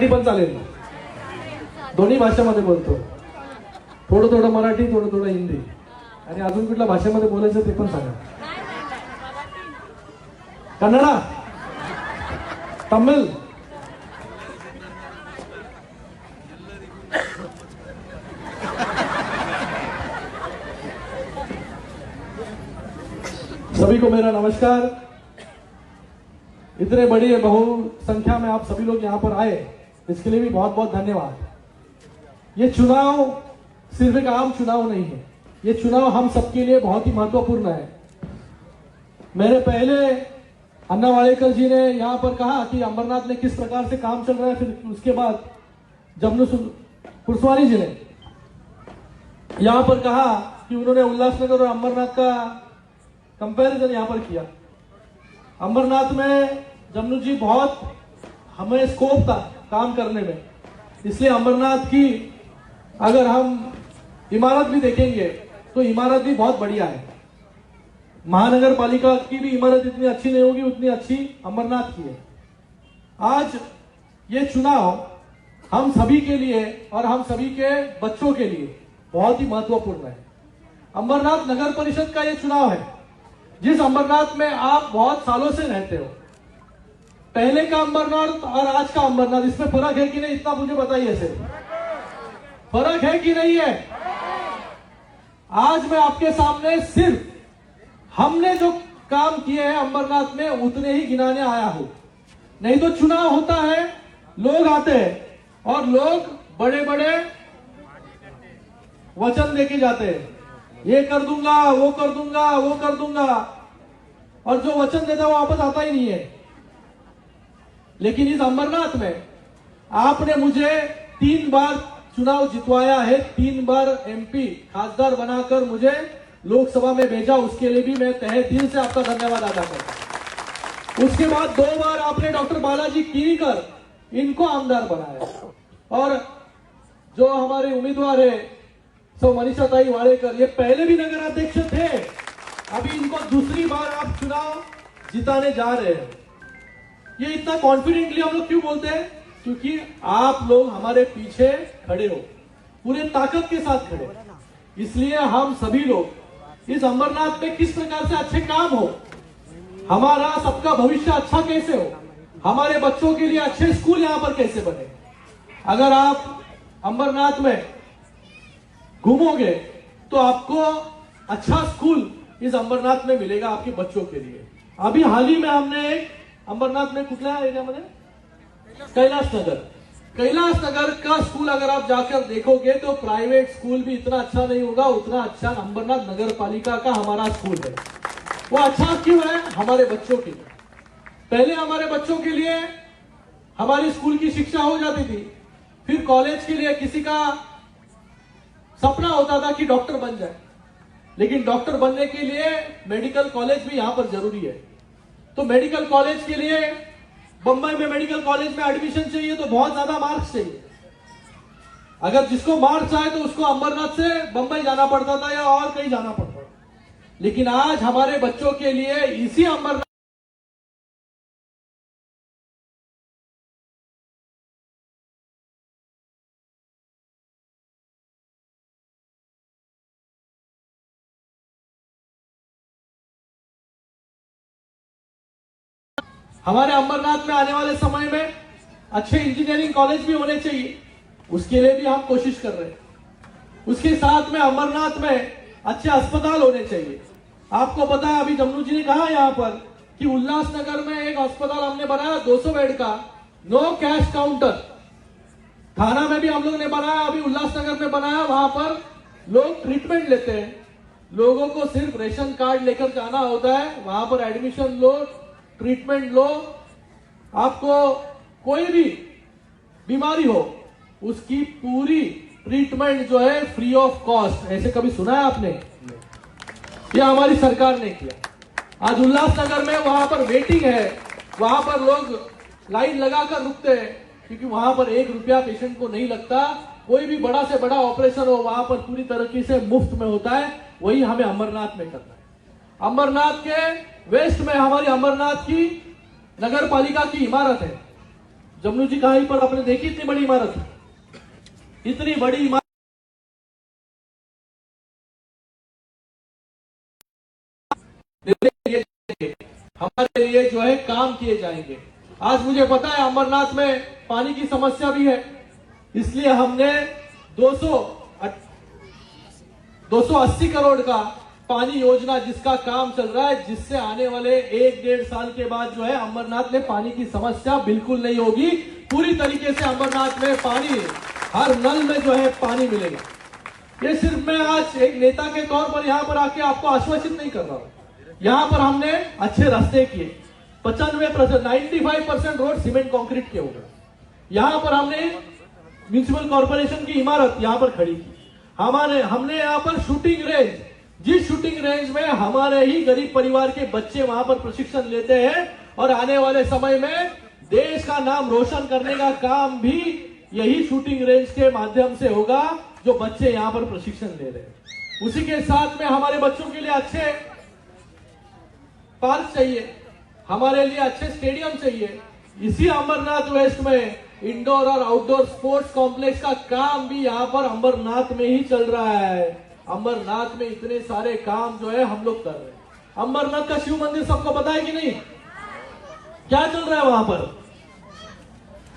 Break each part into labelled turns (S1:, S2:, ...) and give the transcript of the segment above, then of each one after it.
S1: मराठी पण चालेल, दोन्ही भाषेमध्ये बोलतो, थोडं थोडं मराठी, थोडं थोडं हिंदी, आणि अजून कुठल्या भाषेमध्ये बोलायचं ते पण सांगा. कन्नडा, तमिल, सभी को मेरा नमस्कार. इतने बड़ी बहु संख्या में आप सभी लोग यहाँ पर आए, इसके लिए भी बहुत बहुत धन्यवाद. ये चुनाव सिर्फ एक आम चुनाव नहीं है, ये चुनाव हम सबके लिए बहुत ही महत्वपूर्ण है. मेरे पहले अन्ना वाडेकर जी ने यहाँ पर कहा कि अंबरनाथ में किस प्रकार से काम चल रहा है, फिर उसके बाद जमनू कुशवाहा जी ने यहाँ पर कहा कि उन्होंने उल्लासनगर और अंबरनाथ का कंपैरिजन यहाँ पर किया. अंबरनाथ में जमनू जी बहुत हमें स्कोप था काम करने में, इसलिए अंबरनाथ की अगर हम इमारत भी देखेंगे तो इमारत भी बहुत बढ़िया है. महानगर पालिका की भी इमारत इतनी अच्छी नहीं होगी उतनी अच्छी अंबरनाथ की है. आज ये चुनाव हम सभी के लिए और हम सभी के बच्चों के लिए बहुत ही महत्वपूर्ण है. अंबरनाथ नगर परिषद का ये चुनाव है, जिस अंबरनाथ में आप बहुत सालों से रहते हो. पहले का अंबरनाथ और आज का अंबरनाथ, इसमें फर्क है कि नहीं, इतना मुझे बताइए. सिर्फ फर्क है कि नहीं है? आज मैं आपके सामने सिर्फ हमने जो काम किए हैं अंबरनाथ में उतने ही गिनाने आया हूं. नहीं तो चुनाव होता है, लोग आते हैं और लोग बड़े बड़े वचन देके जाते हैं, ये कर दूंगा, वो कर दूंगा, वो कर दूंगा, और जो वचन देता है वो वापस आता ही नहीं है. लेकिन इस अंबरनाथ में आपने मुझे 3 बार चुनाव जितवाया है, 3 बार एमपी खासदार बनाकर मुझे लोकसभा में भेजा, उसके लिए भी मैं तहे दिल से आपका धन्यवाद अदा करता हूं. उसके बाद 2 बार आपने डॉक्टर बालाजी कीनीकर इनको आमदार बनाया, और जो हमारे उम्मीदवार है सो मनीषा ताई वाडेकर, ये पहले भी नगर अध्यक्ष थे, अभी इनको दूसरी बार आप चुनाव जिताने जा रहे हैं. ये इतना कॉन्फिडेंटली हम लोग क्यों बोलते हैं? क्योंकि आप लोग हमारे पीछे खड़े हो, पूरे ताकत के साथ खड़े. इसलिए हम सभी लोग इस अंबरनाथ में किस प्रकार से अच्छे काम हो, हमारा सबका भविष्य अच्छा कैसे हो, हमारे बच्चों के लिए अच्छे स्कूल यहां पर कैसे बने. अगर आप अंबरनाथ में घूमोगे तो आपको अच्छा स्कूल इस अंबरनाथ में मिलेगा आपके बच्चों के लिए. अभी हाल ही में हमने एक अंबरनाथ में कुठल्या एरियामध्ये कैलाश नगर का स्कूल अगर आप जाकर देखोगे तो प्राइवेट स्कूल भी इतना अच्छा नहीं होगा उतना अच्छा अंबरनाथ नगर पालिका का हमारा स्कूल है. वो अच्छा क्यों है? हमारे बच्चों के लिए. पहले हमारे बच्चों के लिए हमारी स्कूल की शिक्षा हो जाती थी, फिर कॉलेज के लिए किसी का सपना होता था कि डॉक्टर बन जाए, लेकिन डॉक्टर बनने के लिए मेडिकल कॉलेज भी यहां पर जरूरी है. तो मेडिकल कॉलेज के लिए बंबई में मेडिकल कॉलेज में एडमिशन चाहिए तो बहुत ज्यादा मार्क्स चाहिए. अगर जिसको मार्क्स आए तो उसको अंबरनाथ से बंबई जाना पड़ता था या और कहीं जाना पड़ता था. लेकिन आज हमारे बच्चों के लिए इसी अंबरनाथ हमारे अंबरनाथ में आने वाले समय में अच्छे इंजीनियरिंग कॉलेज भी होने चाहिए, उसके लिए भी हम कोशिश कर रहे हैं. उसके साथ में अंबरनाथ में अच्छे अस्पताल होने चाहिए. आपको पता है अभी जमनू जी ने कहा यहाँ पर कि उल्लासनगर में एक अस्पताल हमने बनाया 200 बेड का, नो कैश काउंटर. थाना में भी हम लोग ने बनाया, अभी उल्लासनगर में बनाया, वहां पर लोग ट्रीटमेंट लेते हैं. लोगों को सिर्फ रेशन कार्ड लेकर जाना होता है, वहां पर एडमिशन लो, ट्रीटमेंट लो. आपको कोई भी बीमारी हो उसकी पूरी ट्रीटमेंट जो है फ्री ऑफ कॉस्ट. ऐसे कभी सुना है आपने? ये हमारी सरकार ने किया. आज उल्लासनगर में वहां पर वेटिंग है, वहां पर लोग लाइन लगाकर रुकते हैं क्योंकि वहां पर 1 रुपया पेशेंट को नहीं लगता. कोई भी बड़ा से बड़ा ऑपरेशन हो वहां पर पूरी तरीके से मुफ्त में होता है. वही हमें अंबरनाथ में करना है. अंबरनाथ के वेस्ट में हमारी अंबरनाथ की नगर पालिका की इमारत है, जमनू जी कहां पर आपने देखी इतनी बड़ी इमारत, इतनी बड़ी इमारत हमारे लिए जो है काम किए जाएंगे। आज मुझे पता है अमरनाथ में पानी की समस्या भी है, इसलिए हमने 200 280 करोड़ का पानी योजना जिसका काम चल रहा है, जिससे आने वाले 1-1.5 साल के बाद जो है अमरनाथ में पानी की समस्या बिल्कुल नहीं होगी। पूरी तरीके से अमरनाथ में पानी, हर नल में जो है पानी मिलेगा। ये सिर्फ मैं आज एक नेता के तौर पर यहाँ पर आके आपको आश्वासित नहीं कर रहा हूं। यहाँ पर हमने अच्छे रास्ते किए, 95% 95% रोड सीमेंट कंक्रीट के हो गए। यहाँ पर हमने म्यूनिसिपल कॉर्पोरेशन की इमारत यहाँ पर खड़ी की। हमने यहाँ पर शूटिंग रेंज, जिस शूटिंग रेंज में हमारे ही गरीब परिवार के बच्चे वहां पर प्रशिक्षण लेते हैं, और आने वाले समय में देश का नाम रोशन करने का काम भी यही शूटिंग रेंज के माध्यम से होगा, जो बच्चे यहाँ पर प्रशिक्षण ले रहे हैं। उसी के साथ में हमारे बच्चों के लिए अच्छे पार्क चाहिए, हमारे लिए अच्छे स्टेडियम चाहिए। इसी अमरनाथ वेस्ट में इंडोर और आउटडोर स्पोर्ट्स कॉम्प्लेक्स का काम भी यहाँ पर अमरनाथ में ही चल रहा है। अमरनाथ में इतने सारे काम जो है हम लोग कर रहे हैं। अमरनाथ का शिव मंदिर सबको पता है कि नहीं, क्या चल रहा है वहां पर?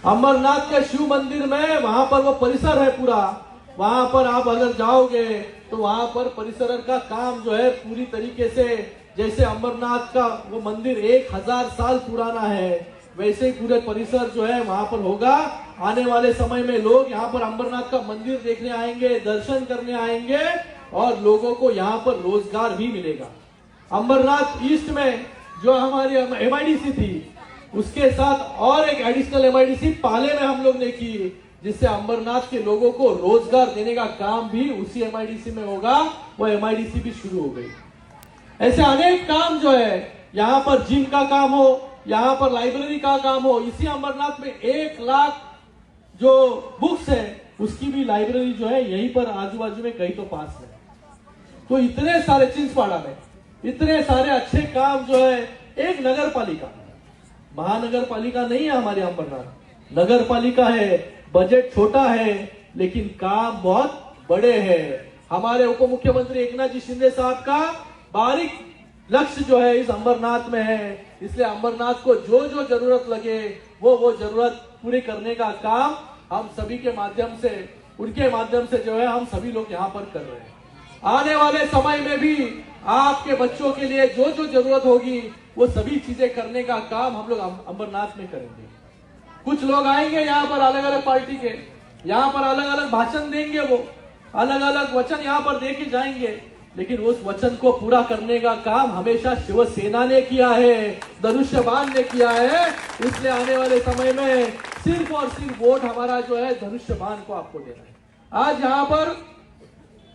S1: अमरनाथ के शिव मंदिर में वहां पर वो परिसर है पूरा, वहां पर आप अगर जाओगे तो वहां पर परिसर का काम जो है पूरी तरीके से, जैसे अमरनाथ का वो मंदिर 1000 साल पुराना है, वैसे ही पूरे परिसर जो है वहां पर होगा। आने वाले समय में लोग यहाँ पर अमरनाथ का मंदिर देखने आएंगे, दर्शन करने आएंगे, और लोगों को यहाँ पर रोजगार भी मिलेगा। अमरनाथ ईस्ट में जो हमारी एमआईडीसी थी, उसके साथ और एक एडिशनल एमआईडीसी पाले में हम लोग ने की, जिससे अमरनाथ के लोगों को रोजगार देने का काम भी उसी एमआईडीसी में होगा। वो एमआईडीसी भी शुरू हो गई। ऐसे अनेक काम जो है, यहाँ पर जिम का काम हो, यहाँ पर लाइब्रेरी का काम हो, इसी अमरनाथ में 1 लाख जो बुक्स है उसकी भी लाइब्रेरी जो है यहीं पर आजू बाजू में कहीं तो पास में। तो इतने सारे चिंचपाड़ा में इतने सारे अच्छे काम जो है, एक नगर पालिका, महानगर पालिका नहीं है हमारे अमरनाथ, नगर पालिका है। बजट छोटा है लेकिन काम बहुत बड़े हैं। हमारे उप मुख्यमंत्री एकनाथ जी शिंदे साहब का बारीक लक्ष्य जो है इस अमरनाथ में है, इसलिए अमरनाथ को जो जो जरूरत लगे वो जरूरत पूरी करने का काम हम सभी के माध्यम से, उनके माध्यम से जो है हम सभी लोग यहाँ पर कर रहे हैं। आने वाले समय में भी आपके बच्चों के लिए जो जो जरूरत होगी वो सभी चीजें करने का काम हम लोग अमरनाथ में करेंगे। कुछ लोग आएंगे यहाँ पर अलग अलग पार्टी के, यहाँ पर अलग अलग भाषण देंगे, वो अलग अलग वचन यहाँ पर दे के जाएंगे, लेकिन उस वचन को पूरा करने का काम हमेशा शिवसेना ने किया है, धनुष्यबाण ने किया है। इसलिए आने वाले समय में सिर्फ और सिर्फ वोट हमारा जो है धनुष्यबाण को आपको देना है। आज यहाँ पर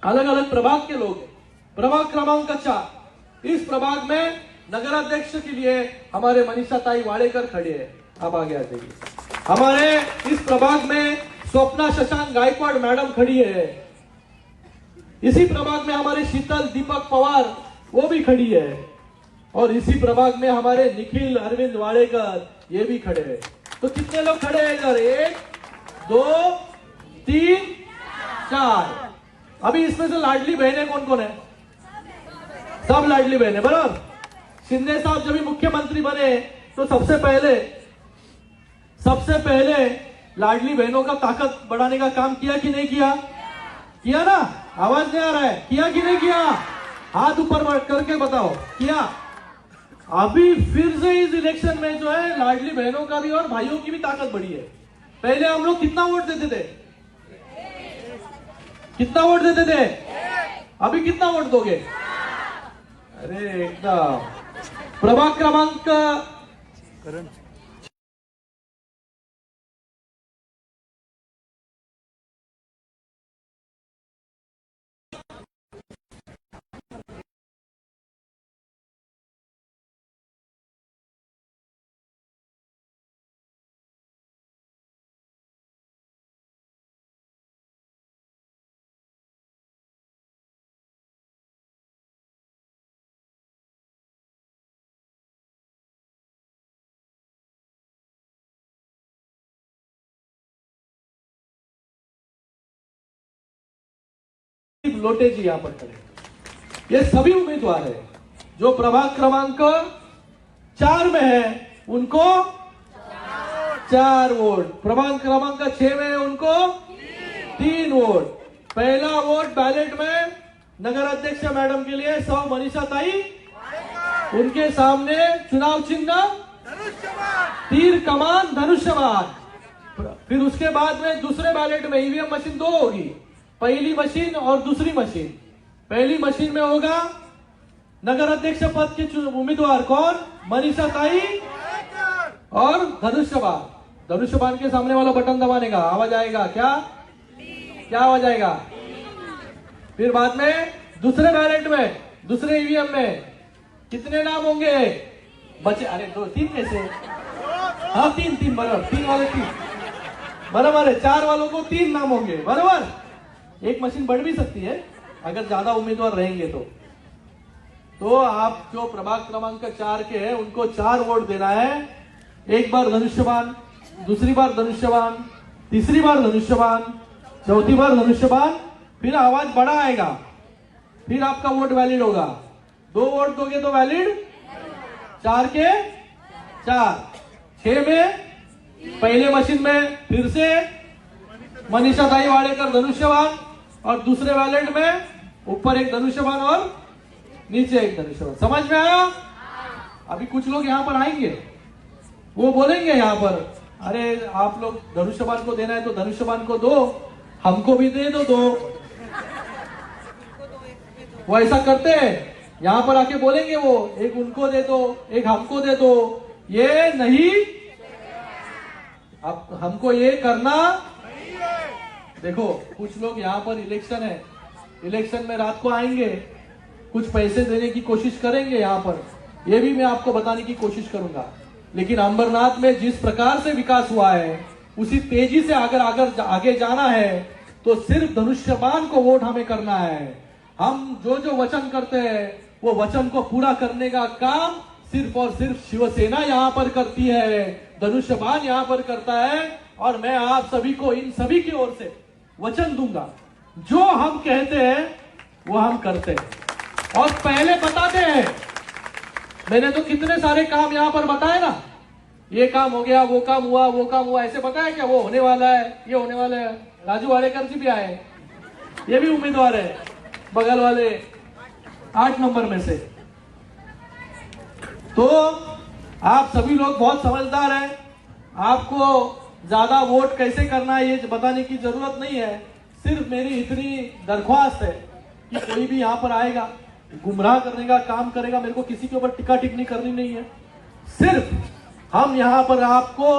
S1: अलग अलग प्रभाग के लोग हैं। प्रभाग क्रमांक 4, इस प्रभाग में नगराध्यक्ष के लिए हमारे मनीषा ताई वाडेकर खड़े हैं, आप आगे आ जाइए। हमारे इस प्रभाग में स्वप्ना शशांक गायकवाड़ मैडम खड़ी है। इसी प्रभाग में हमारे शीतल दीपक पवार वो भी खड़ी है, और इसी प्रभाग में हमारे निखिल अरविंद वाडेकर ये भी खड़े हैं। तो कितने लोग खड़े हैं इधर? 1 2 3 4। अभी इसमें से लाडली बहनें कौन कौन है? सब लाडली बहनें, बराबर। शिंदे साहब जब भी मुख्यमंत्री बने तो सबसे पहले लाडली बहनों का ताकत बढ़ाने का काम किया कि नहीं किया? किया ना? आवाज नहीं आ रहा है, किया कि नहीं किया? हाथ ऊपर करके बताओ, किया? अभी फिर से इस इलेक्शन में जो है लाडली बहनों का भी और भाइयों की भी ताकत बढ़ी है। पहले हम लोग कितना वोट देते थे? कितना वोट देते थे? अभी कितना वोट दोगे? अरे एकदम। प्रभाग क्रमांक लोटे जी यहाँ पर खड़े। ये सभी उम्मीदवार है जो प्रभाग क्रमांक 4 में है, उनको 4 वोट, प्रभाग क्रमांक 6 में है उनको 3 वोट। पहला वोट बैलेट में नगर अध्यक्ष मैडम के लिए 100 मनीषा ताई, उनके सामने चुनाव चिन्ह तीर कमान धनुष्यबाण। फिर उसके बाद में दूसरे बैलेट में ईवीएम मशीन 2 होगी, पहली मशीन और दूसरी मशीन। पहली मशीन में होगा नगर अध्यक्ष पद के उम्मीदवार कौन, मनीषा ताई और धनुष्यबाण। धनुष्यबाण के सामने वाला बटन दबाने का आवाज आएगा, क्या आवाज आएगा। फिर बाद में दूसरे बैलेट में, दूसरे ईवीएम में कितने नाम होंगे बचे, अरे 2 3 कैसे, हाँ 3 बराबर, 3 वाले 3 बराबर है, 4 वालों को 3 नाम होंगे बराबर। एक मशीन बढ़ भी सकती है अगर ज्यादा उम्मीदवार रहेंगे तो आप जो प्रभाग क्रमांक 4 के हैं उनको 4 वोट देना है। एक बार धनुष्यबाण, दूसरी बार धनुष्यबाण, तीसरी बार धनुष्यबाण, चौथी बार धनुष्यबाण, फिर आवाज बड़ा आएगा, फिर आपका वोट वैलिड होगा। 2 वोट दोगे तो वैलिड, 4 के 4। 6 में पहले मशीन में फिर से मनीषा ताई वाडेकर धनुष्यबाण, और दूसरे बैलेट में ऊपर एक धनुष्यबाण और नीचे एक धनुष्यबाण। समझ में आया। अभी कुछ लोग यहाँ पर आएंगे, वो बोलेंगे यहाँ पर, अरे आप लोग धनुष्यबाण को देना है तो धनुष्यबाण को दो, हमको भी दे दो। वो ऐसा करते हैं, यहाँ पर आके बोलेंगे वो, एक उनको दे दो, एक हमको दे दो। ये नहीं, अब हमको ये करना। देखो कुछ लोग यहाँ पर इलेक्शन है, इलेक्शन में रात को आएंगे, कुछ पैसे देने की कोशिश करेंगे यहाँ पर, ये भी मैं आपको बताने की कोशिश करूंगा। लेकिन अंबरनाथ में जिस प्रकार से विकास हुआ है, उसी तेजी से अगर आगे जाना है तो सिर्फ धनुष्यबाण को वोट हमें करना है। हम जो वचन करते हैं वो वचन को पूरा करने का काम सिर्फ और सिर्फ शिवसेना यहाँ पर करती है, धनुष्यबाण यहाँ पर करता है। और मैं आप सभी को, इन सभी की ओर से वचन दूंगा, जो हम कहते हैं वो हम करते हैं और पहले बताते हैं। मैंने तो कितने सारे काम यहाँ पर बताए ना, ये काम हो गया, वो काम हुआ, वो काम हुआ, ऐसे बताया क्या, वो होने वाला है, ये होने वाला है। राजू वाडेकर जी भी आए, ये भी उम्मीदवार है बगल वाले 8 नंबर में से। तो आप सभी लोग बहुत समझदार हैं, आपको ज्यादा वोट कैसे करना है ये बताने की जरूरत नहीं है। सिर्फ मेरी इतनी दरख्वास्त है कि कोई भी यहाँ पर आएगा, गुमराह करने का काम करेगा, मेरे को किसी के ऊपर टिक्का टिप्पणी करनी नहीं है। सिर्फ हम यहाँ पर आपको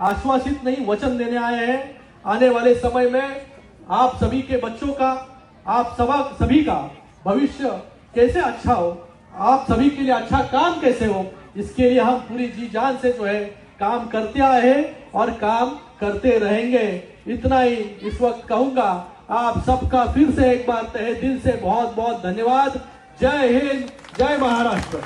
S1: आश्वासित नहीं, वचन देने आए हैं। आने वाले समय में आप सभी के बच्चों का, आप सभी का भविष्य कैसे अच्छा हो, आप सभी के लिए अच्छा काम कैसे हो, इसके लिए हम पूरी जी जान से जो है काम करते आए हैं और काम करते रहेंगे। इतना ही इस वक्त कहूंगा। आप सबका फिर से एक बार तहे दिल से बहुत बहुत धन्यवाद। जय हिंद, जय महाराष्ट्र।